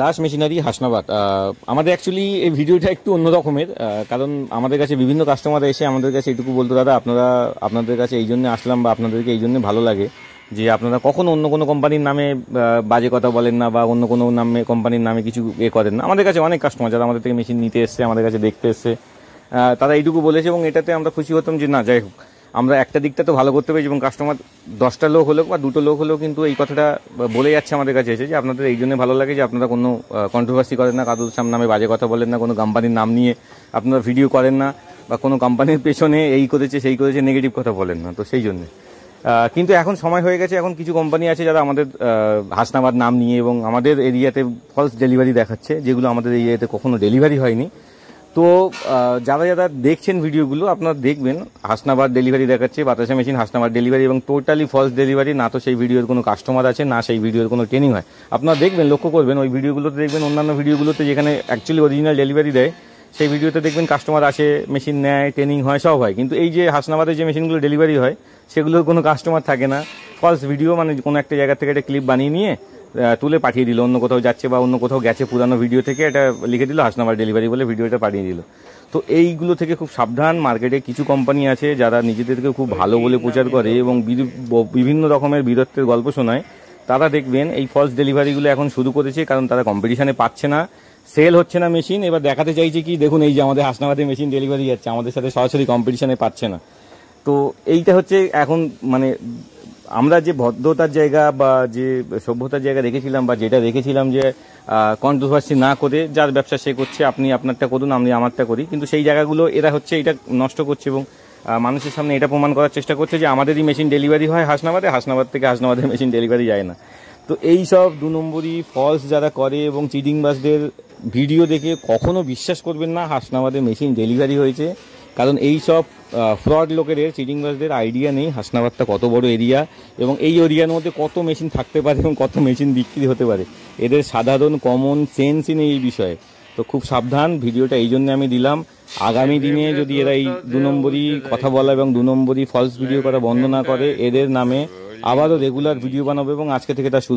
Das machinery Hasnabad. আমাদের actually এই ভিডিওটা একটু অন্য রকমের, কারণ আমাদের কাছে বিভিন্ন কাস্টমার এসে আমাদের কাছে এটুকু বলতো, দাদা আপনাদের কাছে এই জন্য আসলাম বা আপনাদেরকে এই জন্য ভালো লাগে যে আপনারা কখনো অন্য কোনো কোম্পানির নামে বাজে কথা বলেন না বা অন্য কোনো নামে কোম্পানির নামে কিছু করেন না। আমাদের কাছে অনেক কাস্টমার যারা আমাদের থেকে মেশিন নিতে এসছে, আমাদের কাছে দেখতে এসছে, তারা এইটুকু বলেছে এবং এটাতে আমরা খুশি হতাম যে না, যাই হোক আমরা একটা দিকটা তো ভালো করতে পেরেছি এবং কাস্টমার 10টা লোক হলেও বা 2টো লোক হলেও কিন্তু এই কথাটা বলে যাচ্ছে আমাদের কাছে এসে যে আপনাদের এই জন্য ভালো লাগে যে আপনারা কোনো কন্ট্রোভার্সি করেন না, কারোর নামে বাজে কথা বলেন না, কোনো কোম্পানির নাম নিয়ে আপনারা ভিডিও করেন না বা কোনো কোম্পানির পেছনে এই করেছে সেই করেছে নেগেটিভ কথা বলেন না। তো সেই জন্যে কিন্তু এখন সময় হয়ে গেছে, এখন কিছু কোম্পানি আছে যারা আমাদের হাসনাবাদ নাম নিয়ে এবং আমাদের এরিয়াতে ফলস ডেলিভারি দেখাচ্ছে, যেগুলো আমাদের এরিয়াতে কখনো ডেলিভারি হয়নি। তো যারা যারা দেখছেন ভিডিওগুলো আপনারা দেখবেন হাসনাবাদ ডেলিভারি দেখাচ্ছে, বাতাসা মেশিন হাসনাবাদ ডেলিভারি, এবং টোটালি ফলস ডেলিভারি। না তো সেই ভিডিওর কোনো কাস্টমার আছে, না সেই ভিডিওর কোনো ট্রেনিং হয়। আপনারা দেখবেন, লক্ষ্য করবেন ওই ভিডিওগুলোতে দেখবেন, অন্যান্য ভিডিওগুলোতে যেখানে অ্যাকচুয়ালি অরিজিনাল ডেলিভারি দেয় সেই ভিডিওতে দেখবেন কাস্টমার আসে, মেশিন নেয়, ট্রেনিং হয়, সব হয়। কিন্তু এই যে হাসনাবাদের যে মেশিনগুলো ডেলিভারি হয় সেগুলোর কোনো কাস্টমার থাকে না, ফলস ভিডিও, মানে কোনো একটা জায়গা থেকে একটা ক্লিপ বানিয়ে নিয়ে তুলে পাঠিয়ে দিল, অন্য কোথাও যাচ্ছে বা অন্য কোথাও গেছে পুরানো ভিডিও থেকে এটা লিখে দিল হাসনাবাদ ডেলিভারি বলে ভিডিওটা পাঠিয়ে দিল। তো এইগুলো থেকে খুব সাবধান। মার্কেটে কিছু কোম্পানি আছে যারা নিজেদেরকে খুব ভালো বলে প্রচার করে এবং বিভিন্ন রকমের বীরত্বের গল্প শোনায়। তারা দেখবেন এই ফলস ডেলিভারিগুলো এখন শুরু করেছে, কারণ তারা কম্পিটিশনে পাচ্ছে না, সেল হচ্ছে না মেশিন। এবার দেখাতে চাইছে কি, দেখুন এই যে আমাদের হাসনাবাদে মেশিন ডেলিভারি যাচ্ছে, আমাদের সাথে সরাসরি কম্পিটিশনে পাচ্ছে না। তো এইটা হচ্ছে এখন, মানে আমরা যে ভদ্রতার জায়গা বা যে সভ্যতার জায়গা রেখেছিলাম বা যেটা রেখেছিলাম যে কন্ট্রোভার্সি না করে যার ব্যবসা সে করছে, আপনি আপনারটা করুন, আমি আমারটা করি, কিন্তু সেই জায়গাগুলো এরা হচ্ছে এটা নষ্ট করছে এবং মানুষের সামনে এটা প্রমাণ করার চেষ্টা করছে যে আমাদেরই মেশিন ডেলিভারি হয় হাসনাবাদে, হাসনাবাদ থেকে হাসনাবাদের মেশিন ডেলিভারি যায় না। তো এই সব 2 নম্বরই ফলস যারা করে এবং চিটিংবাজদের ভিডিও দেখে কখনো বিশ্বাস করবেন না হাসনাবাদে মেশিন ডেলিভারি হয়েছে, কারণ এই সব ফ্রড লোকেদের, চিটিংবাজদের আইডিয়া নেই হাসনাবাদটা কত বড় এরিয়া এবং এই এরিয়ার মধ্যে কত মেশিন থাকতে পারে এবং কত মেশিন বিক্রি হতে পারে। এদের সাধারণ কমন সেন্সই নেই এই বিষয়ে। তো খুব সাবধান, ভিডিওটা এই জন্য আমি দিলাম। আগামী দিনে যদি এরা এই 2 নম্বরই কথা বলা এবং 2 নম্বরই ফলস ভিডিও করা বন্ধ না করে, এদের নামে আবারও রেগুলার ভিডিও বানাবো এবং আজকে থেকে তা শুরু।